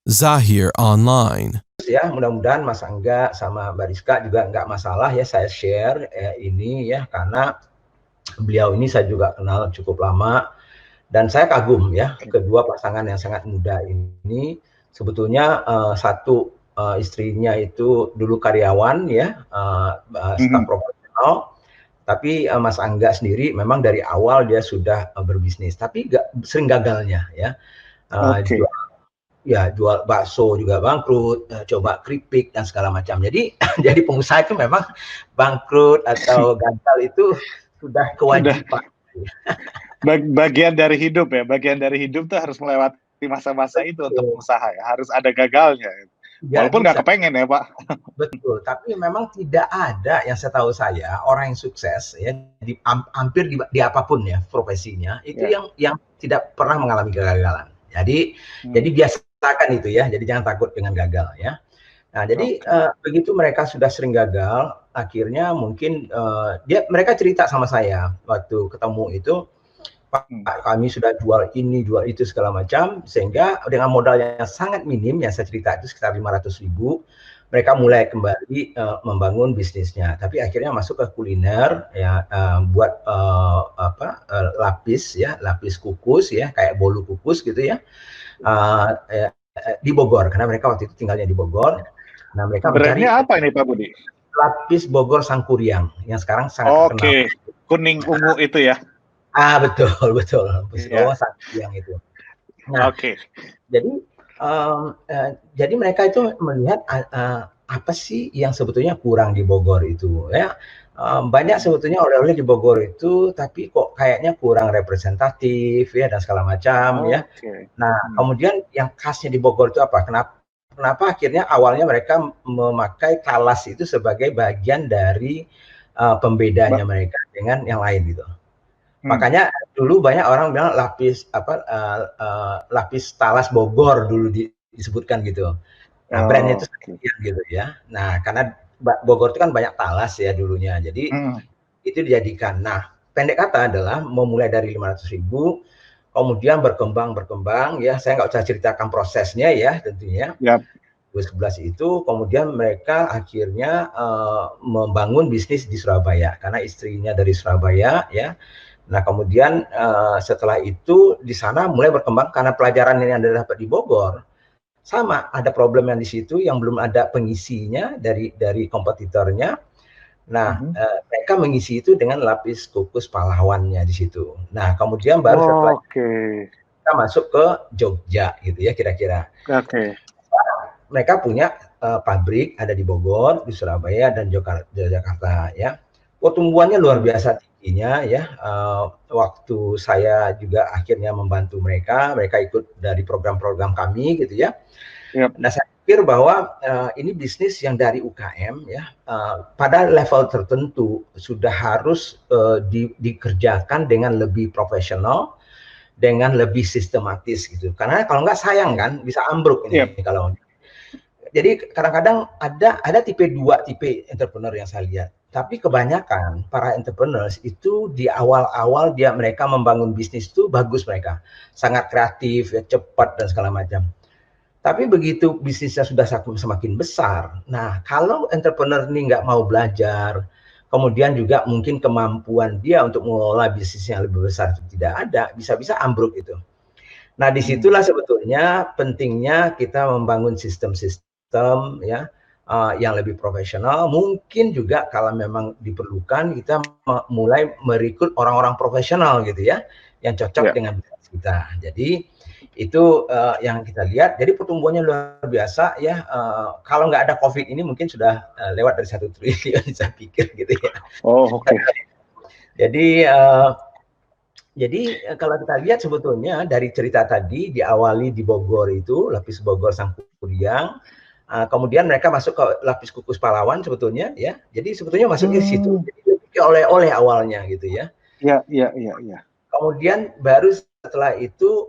Zahir Online. Ya, mudah-mudahan Mas Angga sama Mbak Rizka juga nggak masalah ya saya share ini ya, karena beliau ini saya juga kenal cukup lama dan saya kagum ya kedua pasangan yang sangat muda ini. Sebetulnya satu istrinya itu dulu karyawan ya, staf profesional, tapi Mas Angga sendiri memang dari awal dia sudah berbisnis, tapi sering gagalnya ya. Jual bakso juga bangkrut, coba keripik dan segala macam. Jadi jadi pengusaha itu memang bangkrut atau gagal itu sudah kewajiban. Bagian dari hidup ya, bagian dari hidup tuh harus melewati masa-masa itu untuk usaha ya, harus ada gagalnya. Walaupun nggak kepengen ya Pak. Betul, tapi memang tidak ada yang setahu saya orang yang sukses ya hampir di apapun ya profesinya itu yang tidak pernah mengalami kegagalan. Jadi biasakan itu ya, jadi jangan takut dengan gagal ya. Nah jadi begitu mereka sudah sering gagal, akhirnya mungkin mereka cerita sama saya waktu ketemu itu, Pak, kami sudah jual ini, jual itu segala macam, sehingga dengan modal yang sangat minim yang saya cerita itu sekitar 500.000, mereka mulai kembali membangun bisnisnya. Tapi akhirnya masuk ke kuliner ya, buat lapis kukus ya, kayak bolu kukus gitu ya, di Bogor, karena mereka waktu itu tinggalnya di Bogor. Nah mereka mencari apa ini Pak Budi? Lapis Bogor Sangkuriang yang sekarang sangat terkenal. Kuning ungu itu ya. Betul. Yang itu. Nah, jadi mereka itu melihat apa sih yang sebetulnya kurang di Bogor itu ya. Banyak sebetulnya oleh-oleh di Bogor itu, tapi kok kayaknya kurang representatif ya dan segala macam ya. Nah, kemudian yang khasnya di Bogor itu apa? Kenapa akhirnya awalnya mereka memakai talas itu sebagai bagian dari pembedanya mereka dengan yang lain gitu. Makanya dulu banyak orang bilang lapis talas Bogor dulu disebutkan gitu. Nah, brandnya itu gitu ya. Nah, karena Bogor itu kan banyak talas ya dulunya. Jadi itu dijadikan. Nah, pendek kata adalah memulai dari 500.000, kemudian berkembang ya. Saya nggak usah ceritakan prosesnya ya tentunya. 2011 itu kemudian mereka akhirnya membangun bisnis di Surabaya karena istrinya dari Surabaya ya. Nah kemudian setelah itu di sana mulai berkembang karena pelajaran yang Anda dapat di Bogor sama ada problem yang di situ yang belum ada pengisinya dari kompetitornya. Nah mereka mengisi itu dengan lapis kukus pahlawannya di situ. Nah kemudian baru setelah kita masuk ke Jogja gitu ya kira-kira. Mereka punya pabrik ada di Bogor, di Surabaya dan Jakarta ya. Pertumbuhannya luar biasa tingginya ya. Waktu saya juga akhirnya membantu mereka ikut dari program-program kami gitu ya. Nah saya pikir bahwa ini bisnis yang dari UKM ya, pada level tertentu sudah harus dikerjakan dengan lebih profesional, dengan lebih sistematis gitu. Karena kalau nggak sayang kan bisa ambruk ini kalau. Jadi kadang-kadang ada tipe entrepreneur yang saya lihat. Tapi kebanyakan para entrepreneurs itu di awal-awal mereka membangun bisnis itu bagus mereka. Sangat kreatif, ya, cepat dan segala macam. Tapi begitu bisnisnya sudah semakin besar, nah kalau entrepreneur ini nggak mau belajar, kemudian juga mungkin kemampuan dia untuk mengelola bisnisnya yang lebih besar itu tidak ada, bisa-bisa ambruk itu. Nah disitulah sebetulnya pentingnya kita membangun sistem-sistem ya yang lebih profesional. Mungkin juga kalau memang diperlukan kita mulai merekrut orang-orang profesional gitu ya yang cocok dengan bisnis kita. Jadi itu yang kita lihat. Jadi pertumbuhannya luar biasa ya. Kalau nggak ada COVID ini mungkin sudah lewat dari 1 triliun saya pikir gitu ya. Jadi kalau kita lihat sebetulnya dari cerita tadi diawali di Bogor itu lapis Bogor Sangkuriang. Kemudian mereka masuk ke lapis kukus pahlawan sebetulnya ya. Jadi sebetulnya masuknya ke situ. Jadi oleh-oleh awalnya gitu ya. Iya. Kemudian baru setelah itu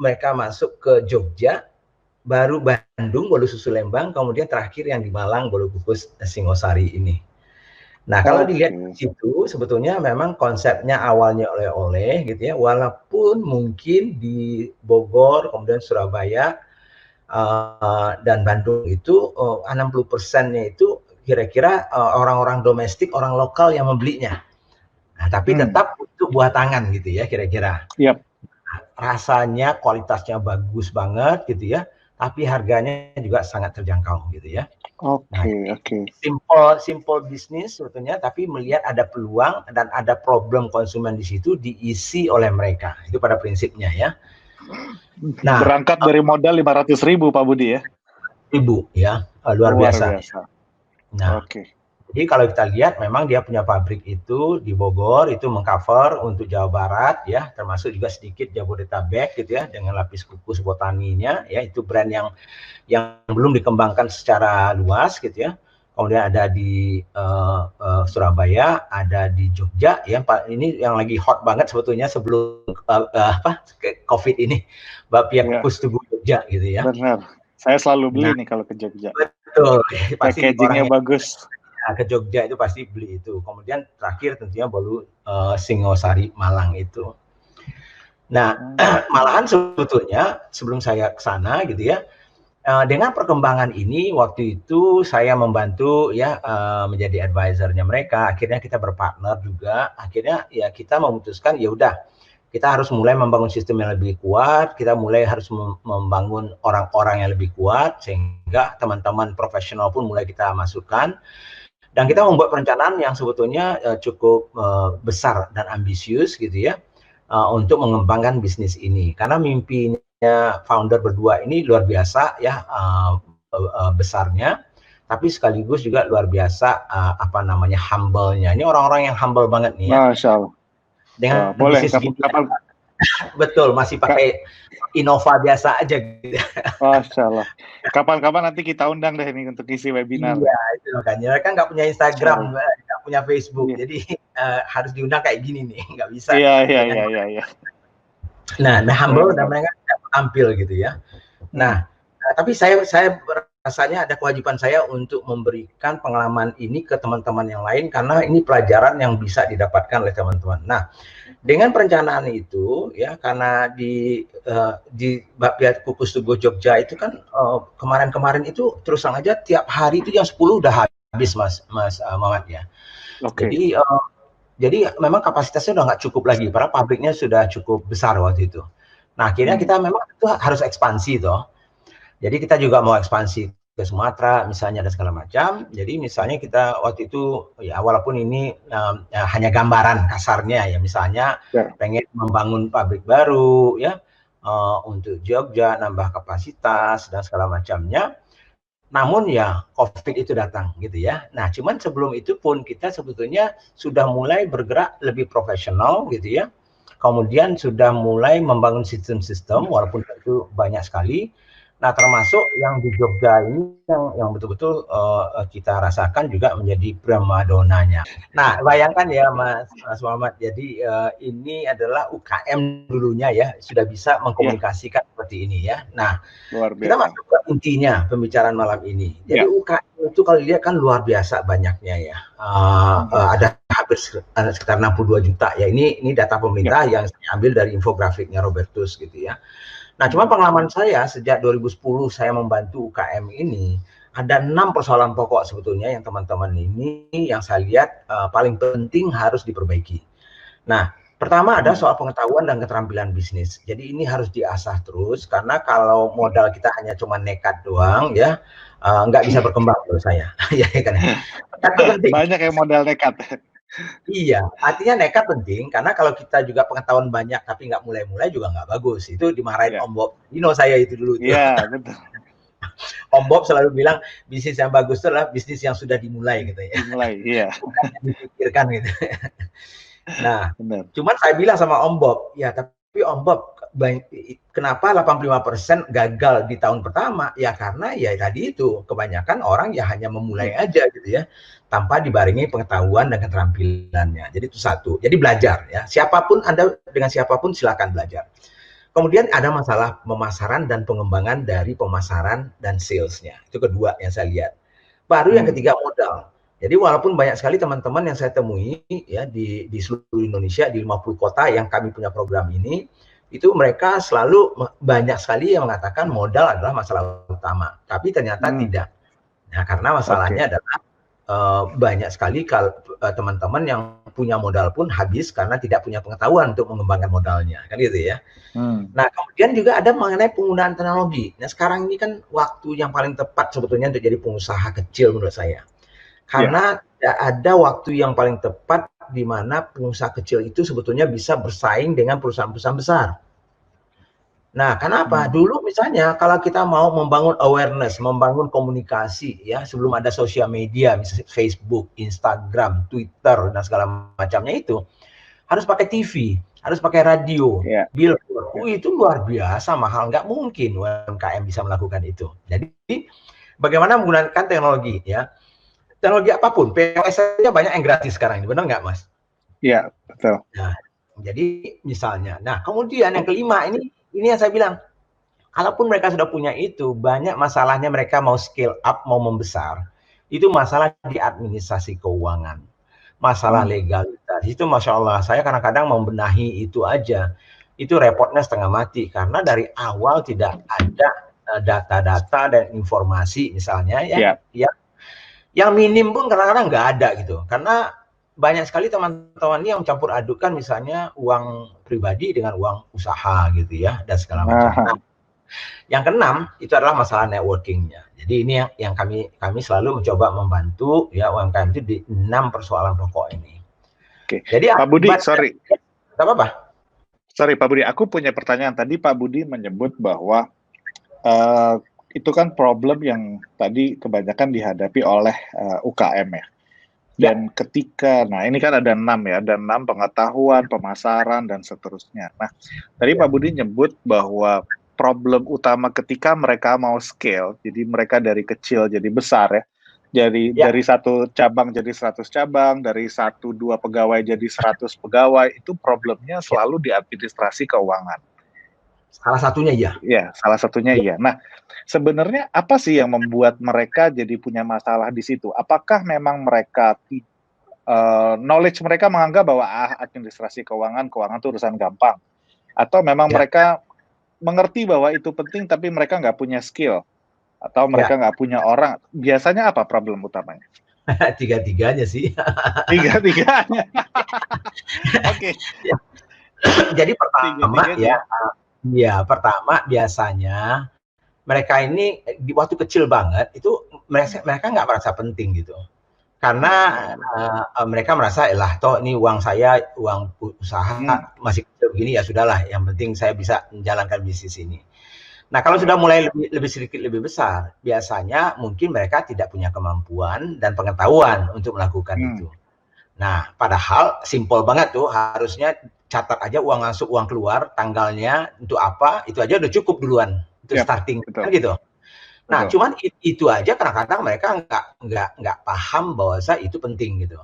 mereka masuk ke Jogja, baru Bandung, bolu susu Lembang, kemudian terakhir yang di Malang bolu kukus Singosari ini. Nah, kalau dilihat di situ sebetulnya memang konsepnya awalnya oleh-oleh gitu ya, walaupun mungkin di Bogor, kemudian Surabaya, dan Bandung itu 60%-nya itu kira-kira orang-orang domestik, orang lokal yang membelinya. Nah, tapi tetap untuk buah tangan gitu ya kira-kira. Yep. Rasanya, kualitasnya bagus banget gitu ya, tapi harganya juga sangat terjangkau gitu ya. Oke. Simple bisnis sebetulnya, tapi melihat ada peluang dan ada problem konsumen di situ diisi oleh mereka. Itu pada prinsipnya ya. Nah, berangkat dari modal 500.000 Pak Budi ya. Ribu ya, luar biasa. Nah, jadi kalau kita lihat memang dia punya pabrik itu di Bogor, itu mengcover untuk Jawa Barat ya, termasuk juga sedikit Jabodetabek gitu ya, dengan lapis kukus botaninya ya, itu brand yang belum dikembangkan secara luas gitu ya. Kemudian ada di Surabaya, ada di Jogja ya, ini yang lagi hot banget sebetulnya sebelum COVID ini, Bapia Kukus Tugu Jogja gitu ya. Benar, saya selalu beli nih kalau ke Jogja. Betul, pasti packagingnya bagus. Ke Jogja itu pasti beli itu. Kemudian terakhir tentunya baru Singosari Malang itu. Nah, malahan sebetulnya sebelum saya ke sana gitu ya, dengan perkembangan ini waktu itu saya membantu ya menjadi advisernya mereka. Akhirnya kita berpartner juga. Akhirnya ya kita memutuskan ya udah kita harus mulai membangun sistem yang lebih kuat. Kita mulai harus membangun orang-orang yang lebih kuat sehingga teman-teman profesional pun mulai kita masukkan. Dan kita membuat perencanaan yang sebetulnya cukup besar dan ambisius gitu ya, untuk mengembangkan bisnis ini. Karena mimpinya founder berdua ini luar biasa ya, besarnya, tapi sekaligus juga luar biasa humble-nya. Ini orang-orang yang humble banget nih ya. Masya Allah. Dengan boleh kapan betul, masih pakai Innova biasa aja gitu. Masya Allah. Kapan-kapan nanti kita undang deh ini untuk isi webinar. Iya, itu makanya mereka nggak punya Instagram, nggak punya Facebook, jadi harus diundang kayak gini nih, nggak bisa. Iya. Nah, humble dan mereka tampil gitu ya. Nah, tapi saya rasanya ada kewajiban saya untuk memberikan pengalaman ini ke teman-teman yang lain karena ini pelajaran yang bisa didapatkan oleh teman-teman. Nah, dengan perencanaan itu ya, karena di Bapia Kukus Tugu Jogja itu kan kemarin-kemarin itu terus terang aja tiap hari itu jam 10 udah habis Mas Muhammad ya. Jadi memang kapasitasnya udah nggak cukup lagi, karena pabriknya sudah cukup besar waktu itu. Nah, akhirnya kita memang itu harus ekspansi toh. Jadi kita juga mau ekspansi ke Sumatera misalnya dan segala macam. Jadi misalnya kita waktu itu ya walaupun ini hanya gambaran kasarnya ya, misalnya pengen membangun pabrik baru ya untuk Jogja, nambah kapasitas dan segala macamnya. Namun ya COVID itu datang gitu ya. Nah, cuman sebelum itu pun kita sebetulnya sudah mulai bergerak lebih profesional gitu ya. Kemudian sudah mulai membangun sistem-sistem walaupun itu banyak sekali. Nah, termasuk yang di Jogja ini yang betul-betul kita rasakan juga menjadi primadonanya. Nah, bayangkan ya Mas Muhammad, jadi ini adalah UKM dulunya ya, sudah bisa mengkomunikasikan seperti ini ya. Nah, kita masuk ke intinya pembicaraan malam ini. Jadi UKM itu kalau dilihat kan luar biasa banyaknya ya. Ada hampir sekitar 62 juta ya. Ini data pemerintah yang saya ambil dari infografiknya Robertus gitu ya. Nah, cuma pengalaman saya sejak 2010 saya membantu UKM ini, ada 6 persoalan pokok sebetulnya yang teman-teman ini yang saya lihat paling penting harus diperbaiki. Nah, pertama ada soal pengetahuan dan keterampilan bisnis. Jadi ini harus diasah terus, karena kalau modal kita hanya cuma nekat doang ya, nggak bisa berkembang menurut saya. Ya kan? Banyak yang modal nekat. Iya, artinya nekat penting, karena kalau kita juga pengetahuan banyak tapi nggak mulai-mulai juga nggak bagus. Itu dimarahin Om Bob. Saya itu dulu. Iya, betul. Om Bob selalu bilang bisnis yang bagus itu adalah bisnis yang sudah dimulai gitu ya. Dimulai, iya. Bukan yang dipikirkan gitu. Nah, cuman saya bilang sama Om Bob, ya tapi Om Bob, kenapa 85% gagal di tahun pertama? Ya karena ya tadi itu kebanyakan orang ya hanya memulai aja gitu ya, tanpa dibarengi pengetahuan dan keterampilannya. Jadi itu satu. Jadi belajar ya. Siapapun Anda, dengan siapapun silakan belajar. Kemudian ada masalah pemasaran dan pengembangan dari pemasaran dan salesnya. Itu kedua yang saya lihat. Baru yang ketiga modal. Jadi walaupun banyak sekali teman-teman yang saya temui ya di seluruh Indonesia di 50 kota yang kami punya program ini, itu mereka selalu banyak sekali yang mengatakan modal adalah masalah utama, tapi ternyata tidak. Nah, karena masalahnya adalah banyak sekali teman-teman yang punya modal pun habis karena tidak punya pengetahuan untuk mengembangkan modalnya, kan gitu ya. Nah, kemudian juga ada mengenai penggunaan teknologi. Nah, sekarang ini kan waktu yang paling tepat sebetulnya untuk jadi pengusaha kecil menurut saya. Karena tidak ada waktu yang paling tepat di mana pengusaha kecil itu sebetulnya bisa bersaing dengan perusahaan-perusahaan besar. Nah, kenapa? Dulu misalnya kalau kita mau membangun awareness, membangun komunikasi ya, sebelum ada sosial media, misalnya Facebook, Instagram, Twitter, dan segala macamnya itu, harus pakai TV, harus pakai radio, billboard. Itu luar biasa mahal, nggak mungkin UMKM bisa melakukan itu. Jadi, bagaimana menggunakan teknologi ya? Teknologi apapun, POS saja banyak yang gratis sekarang ini, benar nggak, Mas? Iya, betul. Nah, jadi misalnya, nah kemudian yang kelima ini yang saya bilang, kalaupun mereka sudah punya itu, banyak masalahnya mereka mau scale up, mau membesar, itu masalah di administrasi keuangan, masalah legalitas, itu Masya Allah, saya kadang-kadang membenahi itu aja, itu repotnya setengah mati, karena dari awal tidak ada data-data dan informasi misalnya ya, yang minim pun kadang-kadang nggak ada gitu, karena banyak sekali teman-teman yang mencampur adukan misalnya uang pribadi dengan uang usaha gitu ya, dan segala macam. Nah, yang keenam itu adalah masalah networkingnya. Jadi ini yang kami selalu mencoba membantu ya UMKM itu di 6 persoalan pokok ini. Oke. Jadi Pak Budi, sorry. Tidak apa-apa. Sorry Pak Budi, aku punya pertanyaan. Tadi Pak Budi menyebut bahwa itu kan problem yang tadi kebanyakan dihadapi oleh UKM ya. Dan ketika, nah ini kan ada 6 ya, ada 6 pengetahuan, pemasaran, dan seterusnya. Nah, tadi Pak Budi nyebut bahwa problem utama ketika mereka mau scale, jadi mereka dari kecil jadi besar ya, dari satu cabang jadi 100 cabang, dari 1-2 pegawai jadi 100 pegawai, itu problemnya selalu di administrasi keuangan. Salah satunya iya. Ya, salah satunya iya. Nah, sebenarnya apa sih yang membuat mereka jadi punya masalah di situ? Apakah memang mereka knowledge mereka menganggap bahwa administrasi keuangan itu urusan gampang, atau memang mereka mengerti bahwa itu penting tapi mereka nggak punya skill, atau mereka nggak punya orang? Biasanya apa problem utamanya? Tiga-tiganya sih. Tiga-tiganya. Oke. Jadi pertama ya, pertama biasanya mereka ini di waktu kecil banget itu mereka nggak merasa penting gitu, karena mereka merasa lah toh ini uang saya, uang usaha masih kecil begini ya sudahlah, yang penting saya bisa menjalankan bisnis ini. Nah kalau sudah mulai lebih sedikit lebih besar, biasanya mungkin mereka tidak punya kemampuan dan pengetahuan untuk melakukan itu. Nah padahal simpel banget tuh, harusnya catat aja uang masuk uang keluar, tanggalnya untuk apa, itu aja udah cukup duluan untuk starting kan gitu. Nah cuman itu aja kadang-kadang mereka nggak paham bahwa itu penting gitu.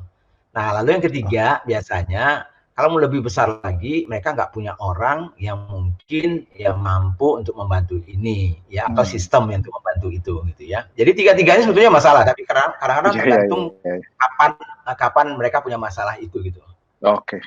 Nah lalu yang ketiga biasanya kalau mau lebih besar lagi, mereka nggak punya orang yang mungkin yang mampu untuk membantu ini ya, atau sistem yang untuk membantu itu gitu ya. Jadi tiga-tiganya sebetulnya masalah, tapi kadang-kadang tergantung kapan mereka punya masalah itu gitu. Oke.